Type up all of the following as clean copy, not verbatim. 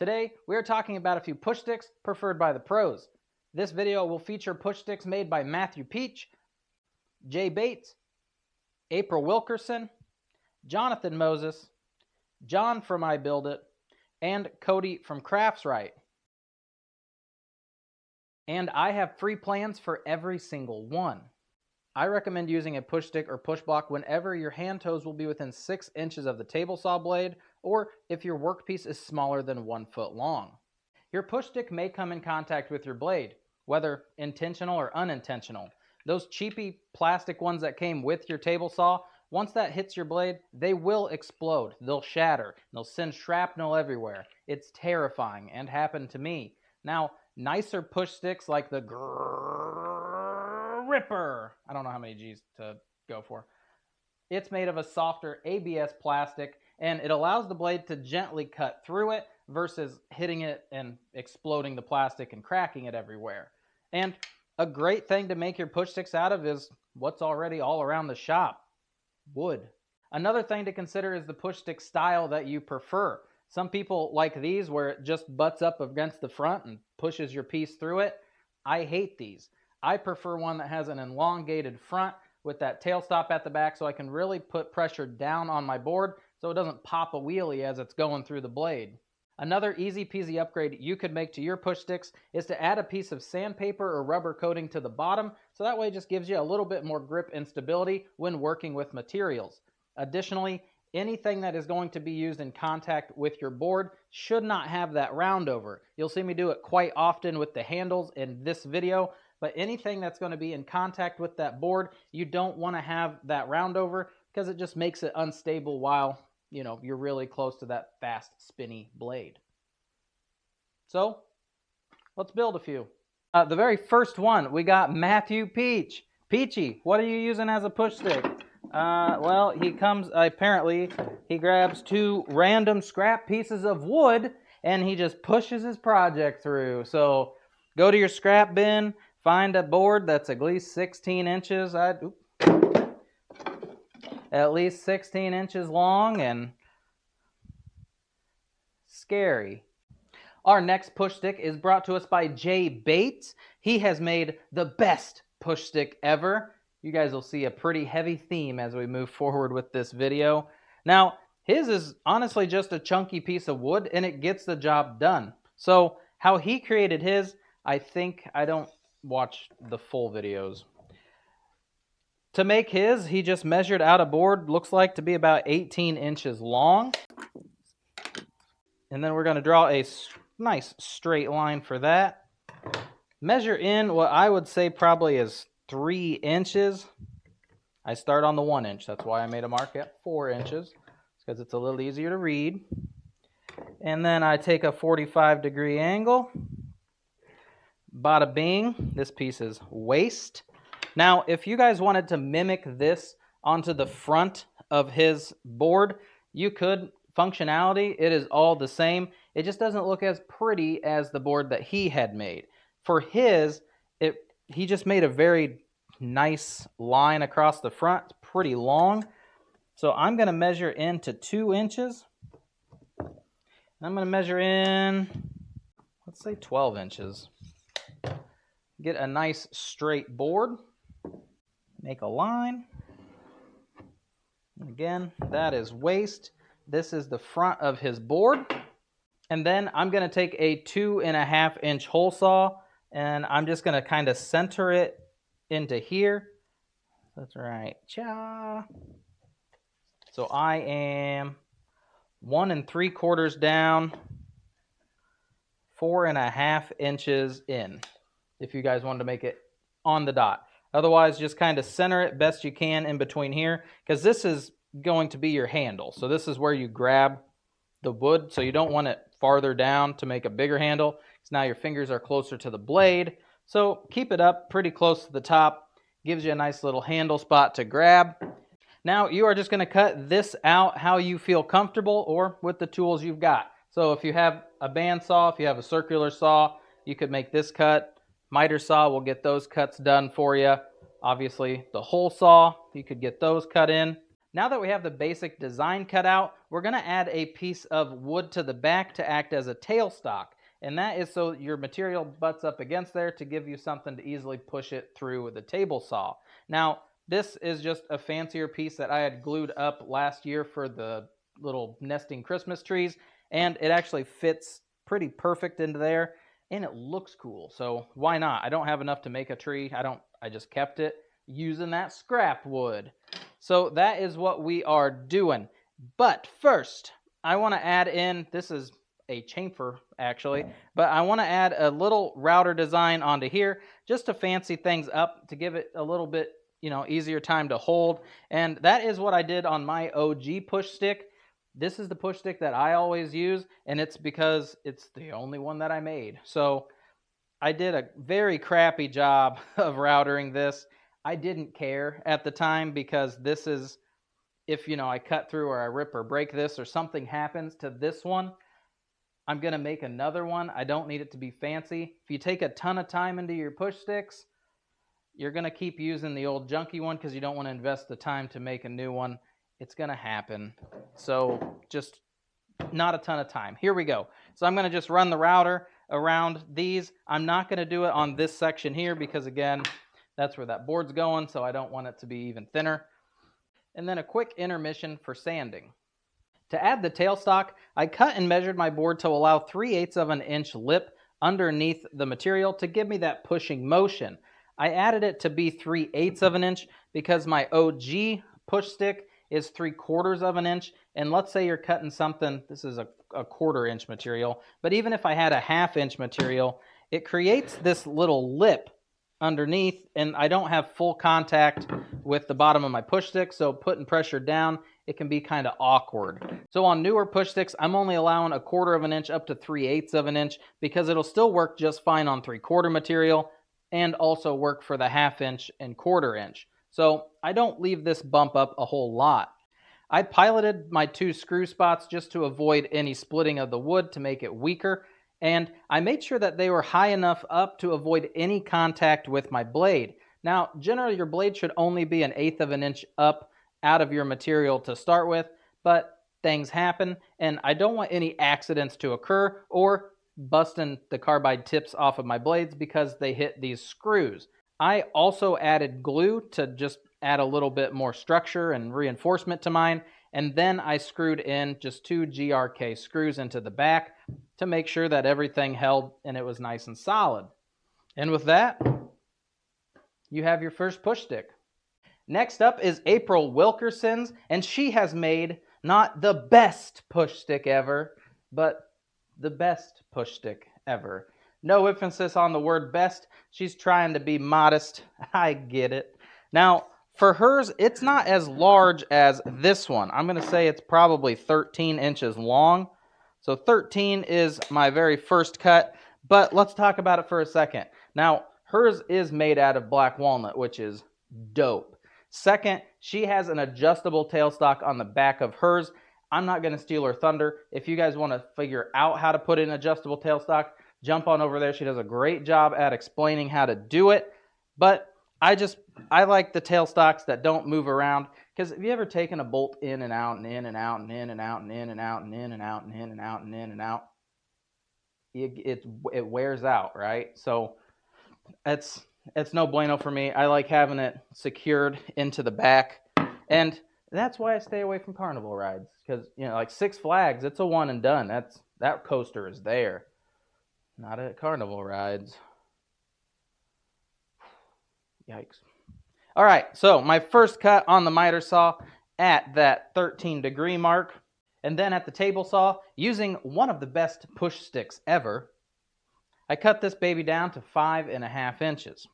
Today, we are talking about a few push sticks preferred by the pros. This video will feature push sticks made by Matthew Peech, Jay Bates, April Wilkerson, Jonathan Moses, John from EiIGHT, and Cody from Craftswright. And I have free plans for every single one. I recommend using a push stick or push block whenever your hand toes will be within 6 inches of the table saw blade, or if your workpiece is smaller than 1 foot long. Your push stick may come in contact with your blade, whether intentional or unintentional. Those cheapy plastic ones that came with your table saw, once that hits your blade, they will explode. They'll shatter. They'll send shrapnel everywhere. It's terrifying and happened to me. Now, nicer push sticks like the Ripper, I don't know how many G's to go for. It's made of a softer ABS plastic, and it allows the blade to gently cut through it versus hitting it and exploding the plastic and cracking it everywhere. And a great thing to make your push sticks out of is what's already all around the shop: wood. Another thing to consider is the push stick style that you prefer. Some people like these where it just butts up against the front and pushes your piece through it. I hate these. I prefer one that has an elongated front with that tailstop at the back so I can really put pressure down on my board so it doesn't pop a wheelie as it's going through the blade. Another easy peasy upgrade you could make to your push sticks is to add a piece of sandpaper or rubber coating to the bottom, so that way it just gives you a little bit more grip and stability when working with materials. Additionally, anything that is going to be used in contact with your board should not have that round over. You'll see me do it quite often with the handles in this video, but anything that's going to be in contact with that board, you don't want to have that round over because it just makes it unstable while, you're really close to that fast spinny blade. So, let's build a few. The very first one, we got Matthew Peech. Peachy, what are you using as a push stick? Well, he grabs 2 random scrap pieces of wood and he just pushes his project through. So, go to your scrap bin, find a board that's at least 16 inches. At least 16 inches long and scary. Our next push stick is brought to us by Jay Bates. He has made the best push stick ever. You guys will see a pretty heavy theme as we move forward with this video. Now, his is honestly just a chunky piece of wood and it gets the job done. So, how he created his, I don't watch the full videos. To make his, he just measured out a board, looks like to be about 18 inches long. And then we're going to draw a nice straight line for that. Measure in what I would say probably is 3 inches. I start on the 1 inch. That's why I made a mark at 4 inches. Because it's a little easier to read. And then I take a 45-degree angle. Bada bing. This piece is waist. Now, if you guys wanted to mimic this onto the front of his board, you could. Functionality, it is all the same. It just doesn't look as pretty as the board that he had made. For his, he just made a very nice line across the front. It's pretty long. So I'm going to measure into 2 inches. I'm going to measure in, let's say 12 inches. Get a nice straight board. Make a line. And again, that is waist. This is the front of his board. And then I'm going to take a 2.5 inch hole saw and I'm just going to kind of center it into here. That's right. Cha. So I am 1 3/4 down, 4.5 inches in, if you guys wanted to make it on the dot. Otherwise, just kind of center it best you can in between here, because this is going to be your handle. So this is where you grab the wood, so you don't want it farther down to make a bigger handle, because now your fingers are closer to the blade. So keep it up pretty close to the top. Gives you a nice little handle spot to grab. Now you are just going to cut this out how you feel comfortable or with the tools you've got. So if you have a bandsaw, if you have a circular saw, you could make this cut. Miter saw will get those cuts done for you. Obviously the hole saw, you could get those cut in. Now that we have the basic design cut out, we're going to add a piece of wood to the back to act as a tailstock. And that is so your material butts up against there to give you something to easily push it through with the table saw. Now, this is just a fancier piece that I had glued up last year for the little nesting Christmas trees, and it actually fits pretty perfect into there, and it looks cool. So why not? I don't have enough to make a tree. I just kept it using that scrap wood. So that is what we are doing. But first, I want to add in, this is a chamfer actually, but I want to add a little router design onto here just to fancy things up, to give it a little bit, easier time to hold. And that is what I did on my OG push stick. This is the push stick that I always use, and it's because it's the only one that I made. So I did a very crappy job of routering this. I didn't care at the time, because this is, if I cut through or I rip or break this or something happens to this one, I'm going to make another one. I don't need it to be fancy. If you take a ton of time into your push sticks, you're going to keep using the old junky one because you don't want to invest the time to make a new one. It's going to happen. So just not a ton of time. Here we go. So I'm going to just run the router around these. I'm not going to do it on this section here because, again, that's where that board's going, so I don't want it to be even thinner. And then a quick intermission for sanding. To add the tailstock, I cut and measured my board to allow 3/8 of an inch lip underneath the material to give me that pushing motion. I added it to be 3/8 of an inch because my OG push stick is 3/4 of an inch. And let's say you're cutting something, this is a 1/4 inch material, but even if I had a 1/2 inch material, it creates this little lip underneath, and I don't have full contact with the bottom of my push stick, so putting pressure down, it can be kind of awkward. So on newer push sticks, I'm only allowing 1/4 of an inch up to 3/8 of an inch because it'll still work just fine on 3/4 material and also work for the 1/2 inch and 1/4 inch. So I don't leave this bump up a whole lot. I piloted my 2 screw spots just to avoid any splitting of the wood to make it weaker, and I made sure that they were high enough up to avoid any contact with my blade. Now, generally your blade should only be 1/8 of an inch up out of your material to start with, but things happen, and I don't want any accidents to occur or busting the carbide tips off of my blades because they hit these screws. I also added glue to just add a little bit more structure and reinforcement to mine, and then I screwed in just 2 GRK screws into the back to make sure that everything held and it was nice and solid. And with that, you have your first push stick. Next up is April Wilkerson's, and she has made not the best push stick ever, but the best push stick ever. No emphasis on the word best. She's trying to be modest. I get it. Now, for hers, it's not as large as this one. I'm going to say it's probably 13 inches long. So 13 is my very first cut, but let's talk about it for a second. Now, hers is made out of black walnut, which is dope. Second, she has an adjustable tailstock on the back of hers. I'm not going to steal her thunder. If you guys want to figure out how to put in adjustable tailstock, jump on over there. She does a great job at explaining how to do it. But I like the tailstocks that don't move around, because have you ever taken a bolt in and out and in and out and in and out and in and out and in and out and in and out and in and out? It wears out, right? So it's no bueno for me. I like having it secured into the back, and that's why I stay away from carnival rides, because like Six Flags, it's a one and done. That coaster is there, not at carnival rides. Yikes. All right, so my first cut on the miter saw at that 13-degree mark, and then at the table saw, using one of the best push sticks ever, I cut this baby down to 5.5 inches.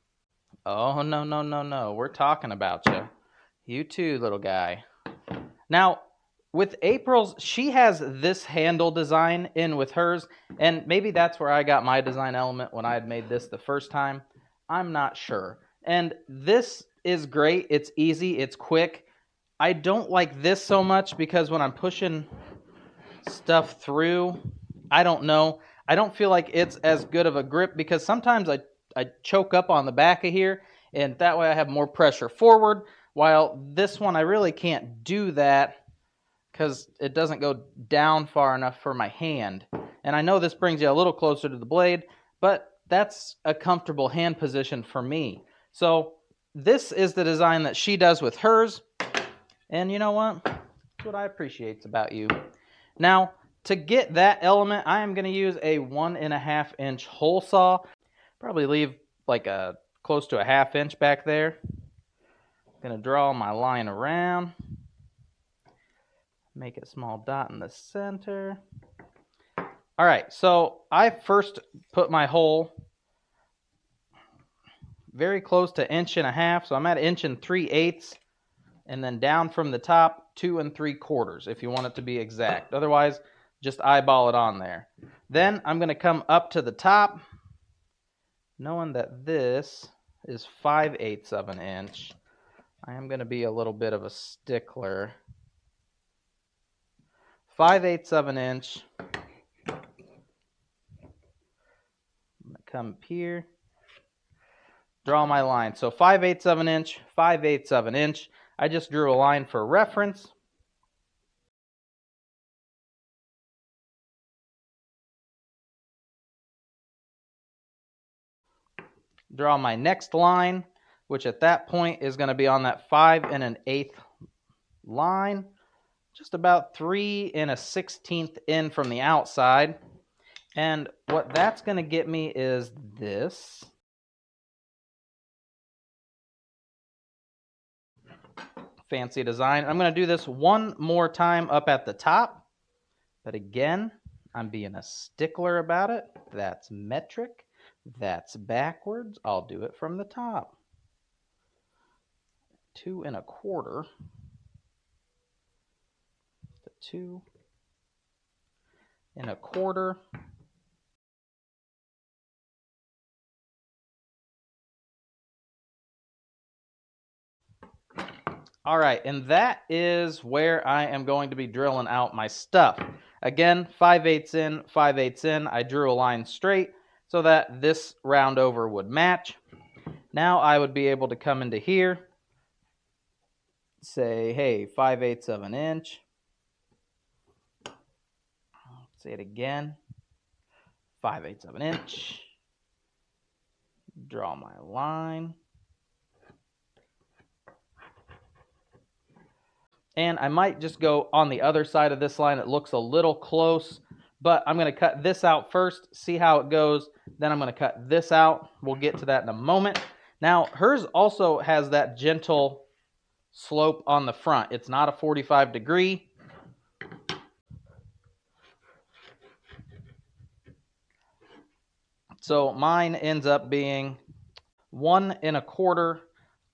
Oh, no. We're talking about you. You too, little guy. Now, with April's, she has this handle design in with hers, and maybe that's where I got my design element when I had made this the first time. I'm not sure. And this is great. It's easy. It's quick. I don't like this so much because when I'm pushing stuff through, I don't know. I don't feel like it's as good of a grip because sometimes I choke up on the back of here, and that way I have more pressure forward. While this one, I really can't do that because it doesn't go down far enough for my hand. And I know this brings you a little closer to the blade, but that's a comfortable hand position for me. So this is the design that she does with hers. And you know what? That's what I appreciate about you. Now, to get that element, I am going to use a 1.5 inch hole saw. Probably leave like close to a 1/2 inch back there. I'm going to draw my line around. Make a small dot in the center. All right, so I first put my hole very close to 1.5 inches. So I'm at 1 3/8 inches. And then down from the top, 2 3/4 if you want it to be exact. Otherwise, just eyeball it on there. Then I'm going to come up to the top, knowing that this is 5/8 of an inch. I am going to be a little bit of a stickler. 5/8 of an inch. I'm going to come up here, draw my line. So 5/8 of an inch, 5/8 of an inch. I just drew a line for reference. Draw my next line, which at that point is going to be on that 5 1/8 line, just about 3 1/16 in from the outside. And what that's going to get me is this. Fancy design. I'm going to do this one more time up at the top. But again, I'm being a stickler about it. That's metric. That's backwards. I'll do it from the top. 2 1/4. 2 1/4. All right, and that is where I am going to be drilling out my stuff. Again, 5/8 in, 5/8 in. I drew a line straight so that this round over would match. Now I would be able to come into here, say, hey, 5/8 of an inch. Say it again, 5/8 of an inch. Draw my line. And I might just go on the other side of this line. It looks a little close, but I'm going to cut this out first, see how it goes. Then I'm going to cut this out. We'll get to that in a moment. Now, hers also has that gentle slope on the front. It's not a 45 degree. So mine ends up being 1 1/4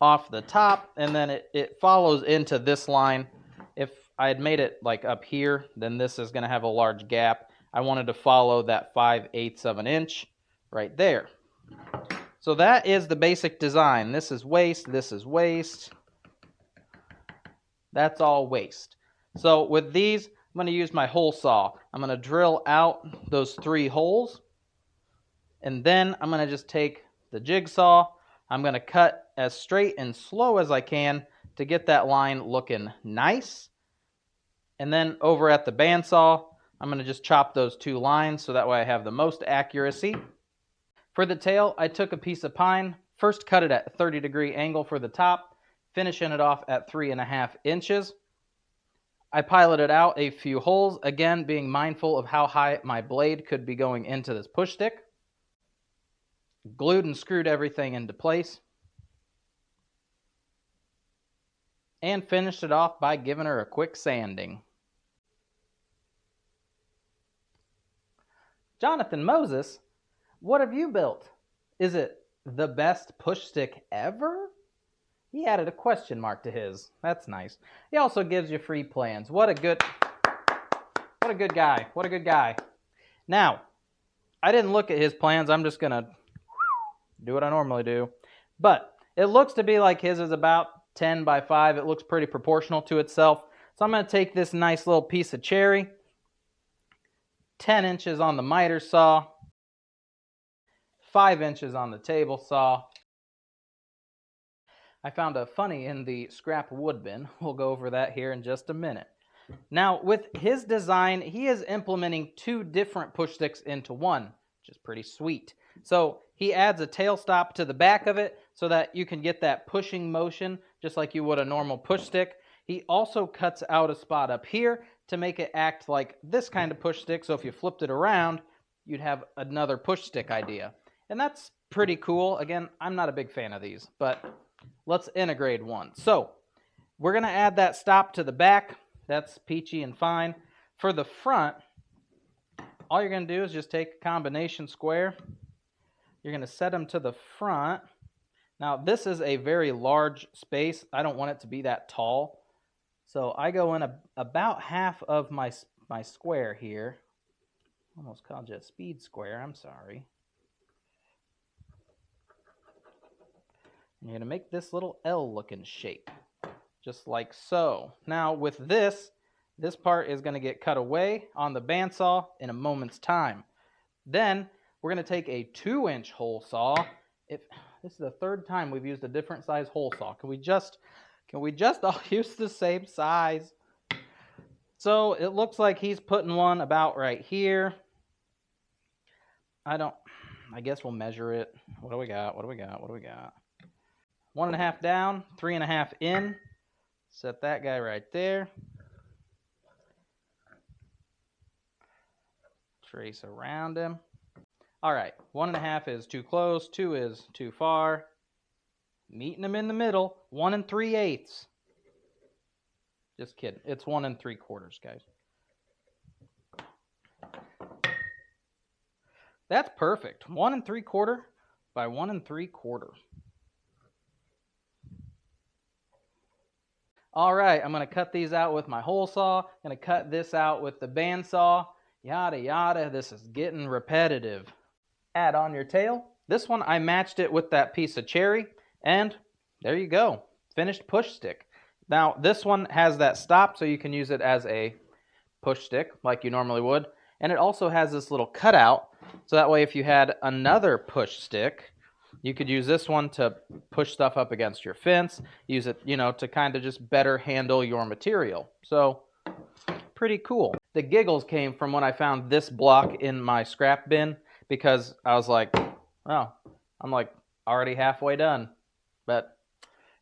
off the top, and then it follows into this line. If I had made it like up here, then this is going to have a large gap. I wanted to follow that 5/8 of an inch right there. So that is the basic design. This is waist, this is waist. That's all waist. So with these, I'm going to use my hole saw. I'm going to drill out those 3 holes, and then I'm going to just take the jigsaw. I'm going to cut as straight and slow as I can to get that line looking nice. And then over at the bandsaw, I'm going to just chop those 2 lines so that way I have the most accuracy. For the tail, I took a piece of pine, first cut it at a 30-degree angle for the top, finishing it off at 3.5 inches. I piloted out a few holes, again being mindful of how high my blade could be going into this push stick. Glued and screwed everything into place. And finished it off by giving her a quick sanding. Jonathan Moses, what have you built? Is it the best push stick ever? He added a question mark to his. That's nice. He also gives you free plans. What a good guy. What a good guy. Now, I didn't look at his plans. I'm just going to do what I normally do. But it looks to be like his is about 10 by 5. It looks pretty proportional to itself. So I'm going to take this nice little piece of cherry, 10 inches on the miter saw, 5 inches on the table saw. I found a funny in the scrap wood bin. We'll go over that here in just a minute. Now, with his design, he is implementing 2 different push sticks into one, which is pretty sweet. So he adds a tail stop to the back of it so that you can get that pushing motion just like you would a normal push stick. He also cuts out a spot up here to make it act like this kind of push stick. So if you flipped it around, you'd have another push stick idea. And that's pretty cool. Again, I'm not a big fan of these, but let's integrate one. So we're going to add that stop to the back. That's peachy and fine. For the front, all you're going to do is just take a combination square. You're going to set them to the front. Now, this is a very large space. I don't want it to be that tall. So I go in about half of my square here. Almost called you a speed square. I'm sorry. And you're going to make this little L-looking shape, just like so. Now, with this part is going to get cut away on the bandsaw in a moment's time. Then we're going to take a 2-inch hole saw. This is the 3rd time we've used a different size hole saw. Can we just all use the same size? So it looks like he's putting one about right here. I guess we'll measure it. What do we got? 1.5 down, 3.5 in. Set that guy right there. Trace around him. All right, 1.5 is too close, 2 is too far. Meeting them in the middle, 1 3/8. Just kidding, it's 1 3/4, guys. That's perfect, 1 3/4 by 1 3/4. All right, I'm going to cut these out with my hole saw. I'm going to cut this out with the bandsaw. Yada, yada. This is getting repetitive. Add on your tail. This one, I matched it with that piece of cherry. And there you go. Finished push stick. Now, this one has that stop, so you can use it as a push stick like you normally would. And it also has this little cutout. So that way, if you had another push stick, you could use this one to push stuff up against your fence. Use it, to kind of just better handle your material. So, pretty cool. The giggles came from when I found this block in my scrap bin because I was like, oh, I'm like already halfway done. But,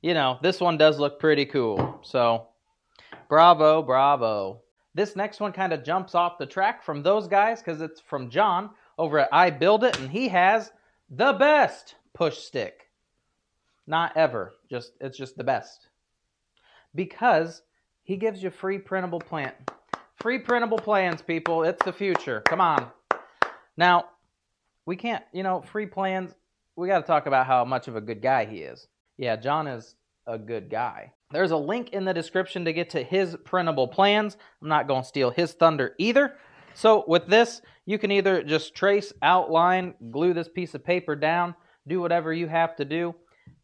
this one does look pretty cool. So, bravo, bravo. This next one kind of jumps off the track from those guys because it's from John over at EiIGHT, and he has the best push stick. Not ever. It's just the best. Because he gives you free printable plan. Free printable plans, people. It's the future. Come on. Now, we can't, free plans. We got to talk about how much of a good guy he is. Yeah, John is a good guy. There's a link in the description to get to his printable plans. I'm not going to steal his thunder either. So with this, you can either just trace, outline, glue this piece of paper down, do whatever you have to do.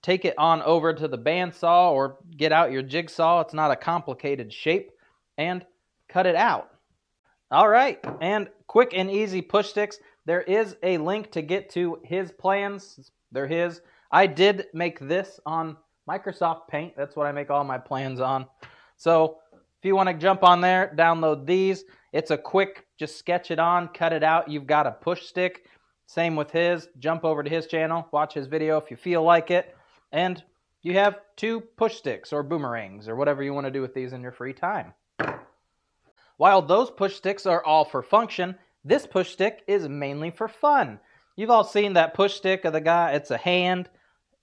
Take it on over to the bandsaw or get out your jigsaw. It's not a complicated shape. And cut it out. All right. And quick and easy push sticks. There is a link to get to his plans. They're his. I did make this on Microsoft Paint. That's what I make all my plans on. So if you want to jump on there, download these. It's a quick, just sketch it on, cut it out. You've got a push stick. Same with his. Jump over to his channel. Watch his video if you feel like it. And you have 2 push sticks or boomerangs or whatever you want to do with these in your free time. While those push sticks are all for function, this push stick is mainly for fun. You've all seen that push stick of the guy. It's a hand,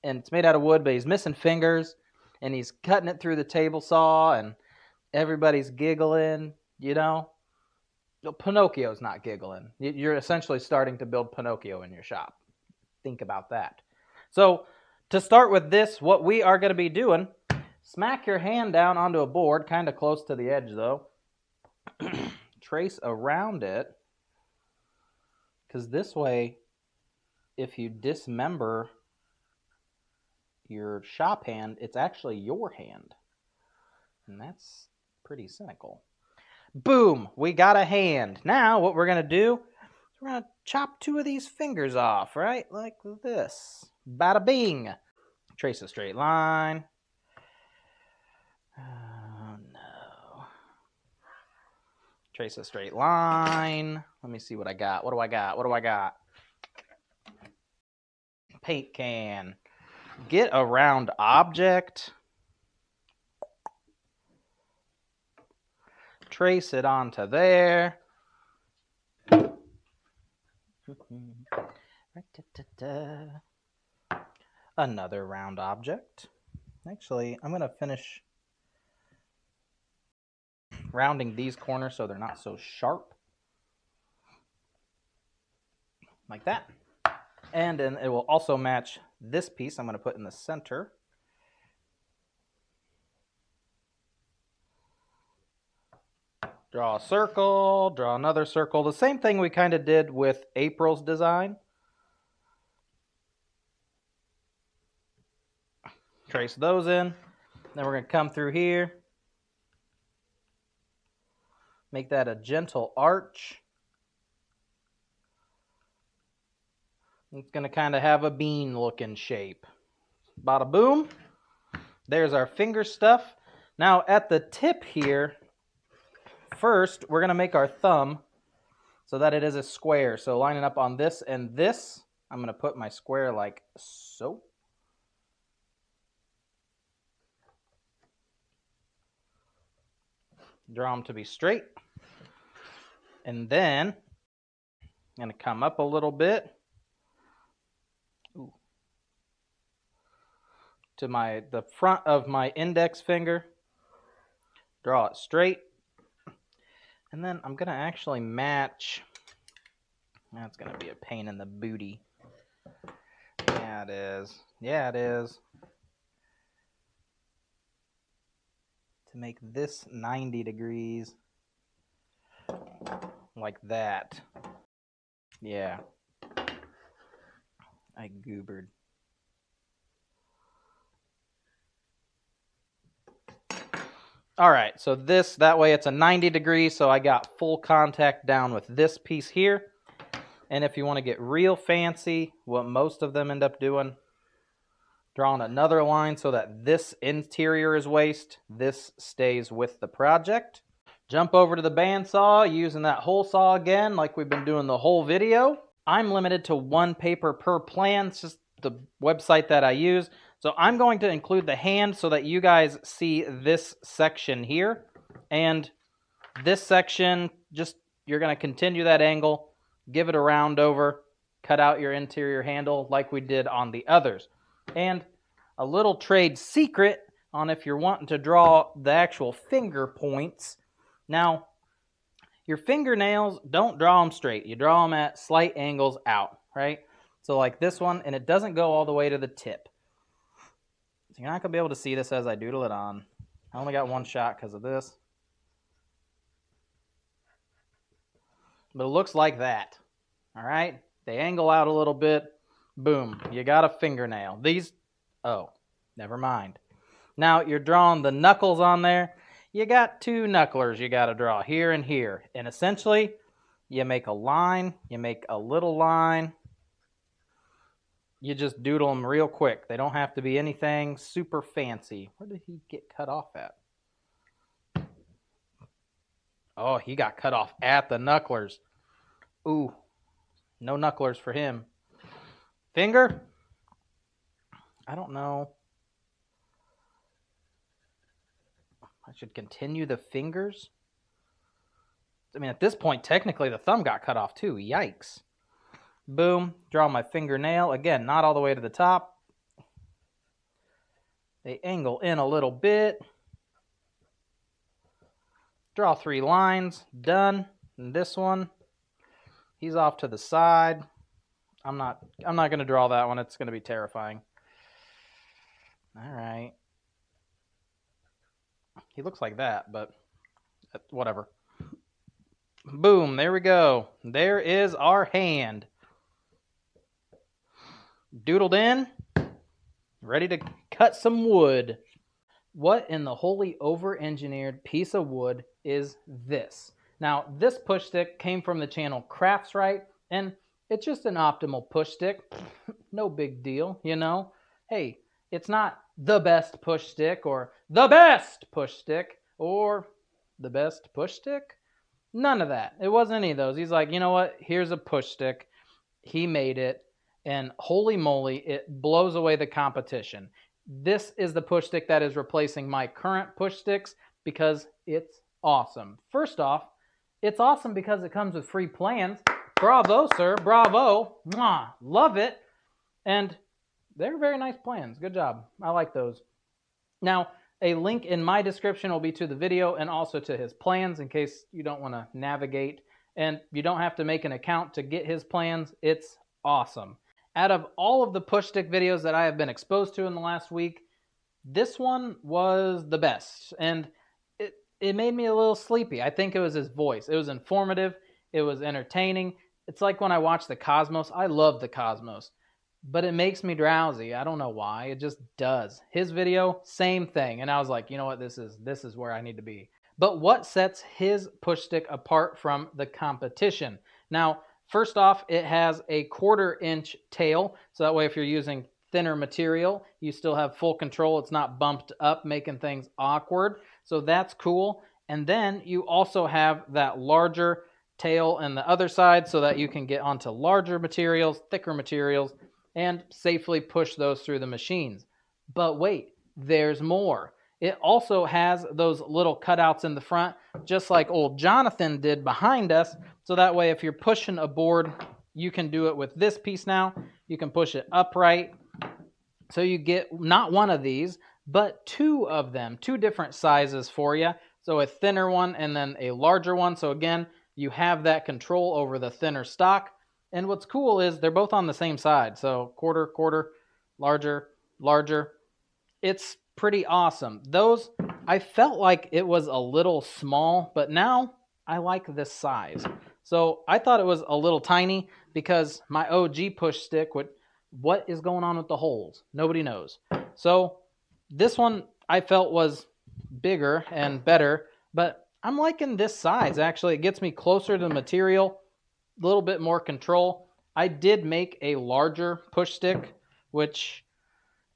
and it's made out of wood, but he's missing fingers, and he's cutting it through the table saw, and everybody's giggling, Pinocchio's not giggling. You're essentially starting to build Pinocchio in your shop. Think about that. So, to start with this, what we are going to be doing, smack your hand down onto a board, kind of close to the edge though. Trace around it, because this way, if you dismember your shop hand, it's actually your hand. And that's pretty cynical. Boom! We got a hand. Now, what we're going to do, we're going to chop 2 of these fingers off, right? Like this. Bada bing! Trace a straight line. Oh, no. Trace a straight line. Let me see what I got. What do I got? What do I got? Paint can. Get a round object. Trace it onto there. Another round object. Actually, I'm going to finish rounding these corners so they're not so sharp. Like that. And then it will also match this piece I'm going to put in the center. Draw a circle, draw another circle. The same thing we kind of did with April's design. Trace those in. Then we're going to come through here. Make that a gentle arch. It's going to kind of have a bean looking shape. Bada boom. There's our finger stuff. Now at the tip here, first we're going to make our thumb so that it is a square. So lining up on this and this, I'm going to put my square like so. Draw them to be straight. And then I'm going to come up a little bit. To the front of my index finger. Draw it straight. And then I'm going to actually match. That's going to be a pain in the booty. Yeah, it is. Yeah, it is. To make this 90 degrees. Like that. Yeah. I goobered. All right, so that way it's a 90 degrees, so I got full contact down with this piece here. And if you want to get real fancy, what most of them end up doing, drawing another line so that this interior is waste, this stays with the project. Jump over to the bandsaw using that hole saw again, like we've been doing the whole video. I'm limited to 1 paper per plan. It's just the website that I use. So I'm going to include the hand so that you guys see this section here. And this section, you're going to continue that angle, give it a round over, cut out your interior handle like we did on the others. And a little trade secret on if you're wanting to draw the actual finger points. Now, your fingernails, don't draw them straight. You draw them at slight angles out, right? So like this one, and it doesn't go all the way to the tip. So you're not going to be able to see this as I doodle it on. I only got one shot because of this. But it looks like that. All right? They angle out a little bit. Boom. You got a fingernail. Oh, never mind. Now you're drawing the knuckles on there. You got 2 knucklers you got to draw here and here. And essentially, you make a line. You make a little line. You just doodle them real quick. They don't have to be anything super fancy. Where did he get cut off at? Oh, he got cut off at the knucklers. Ooh, no knucklers for him. Finger? I don't know. I should continue the fingers? I mean, at this point, technically the thumb got cut off too. Yikes. Boom, draw my fingernail. Again, not all the way to the top. They angle in a little bit. Draw 3 lines. Done. And this one, he's off to the side. I'm not going to draw that one. It's going to be terrifying. All right. He looks like that, but whatever. Boom, there we go. There is our hand. Doodled in, ready to cut some wood. What in the holy over-engineered piece of wood is this? Now, this push stick came from the channel Craftswright, and it's just an optimal push stick. No big deal, you know. Hey, It's not the best push stick or the best push stick or the best push stick. None of that. It wasn't any of those. He's like, you know what? Here's a push stick. He made it, and holy moly, it blows away the competition. This is the push stick that is replacing my current push sticks because it's awesome. First off, it's awesome because it comes with free plans. Bravo, sir. Bravo. Mwah. Love it. And they're very nice plans. Good job. I like those. Now, a link in my description will be to the video and also to his plans in case you don't want to navigate. And you don't have to make an account to get his plans. It's awesome. Out of all of the push stick videos that I have been exposed to in the last week, this one was the best. And it made me a little sleepy. I think it was his voice. It was informative. It was entertaining. It's like when I watch the Cosmos. I love the Cosmos, but it makes me drowsy. I don't know why. It just does. His video, same thing. And I was like, you know what? This is where I need to be. But what sets his push stick apart from the competition? Now, first off, it has a 1/4 inch tail. So that way, if you're using thinner material, you still have full control. It's not bumped up, making things awkward. So that's cool. And then you also have that larger tail on the other side so that you can get onto larger materials, thicker materials, and safely push those through the machines. But wait, there's more. It also has those little cutouts in the front, just like old Jonathan did behind us. So that way, if you're pushing a board, you can do it with this piece now. You can push it upright. So you get not one of these, but 2 of them, 2 different sizes for you. So a thinner one and then a larger one. So again, you have that control over the thinner stock. And what's cool is they're both on the same side. So 1/4, larger, larger. It's pretty awesome. Those, I felt like it was a little small, but now I like this size. So I thought it was a little tiny because my OG push stick, what is going on with the holes? Nobody knows. So this one I felt was bigger and better, but I'm liking this size. Actually, it gets me closer to the material, a little bit more control. I did make a larger push stick, which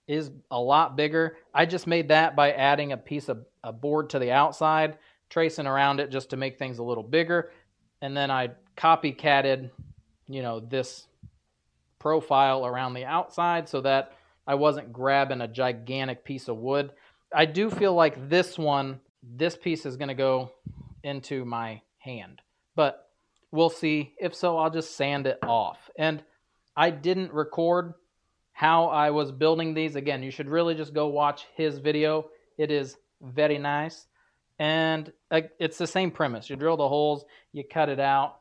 is a lot bigger. I just made that by adding a piece of a board to the outside, tracing around it just to make things a little bigger. And then I copycatted, this profile around the outside so that I wasn't grabbing a gigantic piece of wood. I do feel like this piece is going to go into my hand, but we'll see. If so, I'll just sand it off. And I didn't record how I was building these. Again, you should really just go watch his video. It is very nice. And it's the same premise. You drill the holes, you cut it out,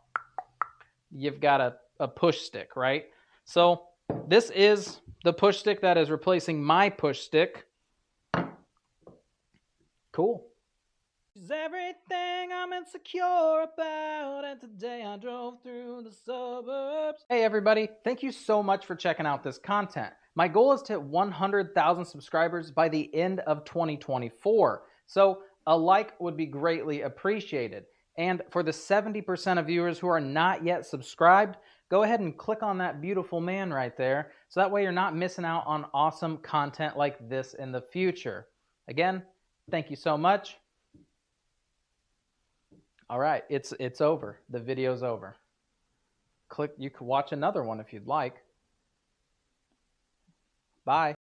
you've got a push stick, right? So this is the push stick that is replacing my push stick. Cool. Is everything I'm insecure about, and today I drove through the suburbs. Hey everybody, thank you so much for checking out this content. My goal is to hit 100,000 subscribers by the end of 2024. So a like would be greatly appreciated. And for the 70% of viewers who are not yet subscribed, go ahead and click on that beautiful man right there. So that way you're not missing out on awesome content like this in the future. Again, thank you so much. All right, it's over. The video's over. You can watch another one if you'd like. Bye.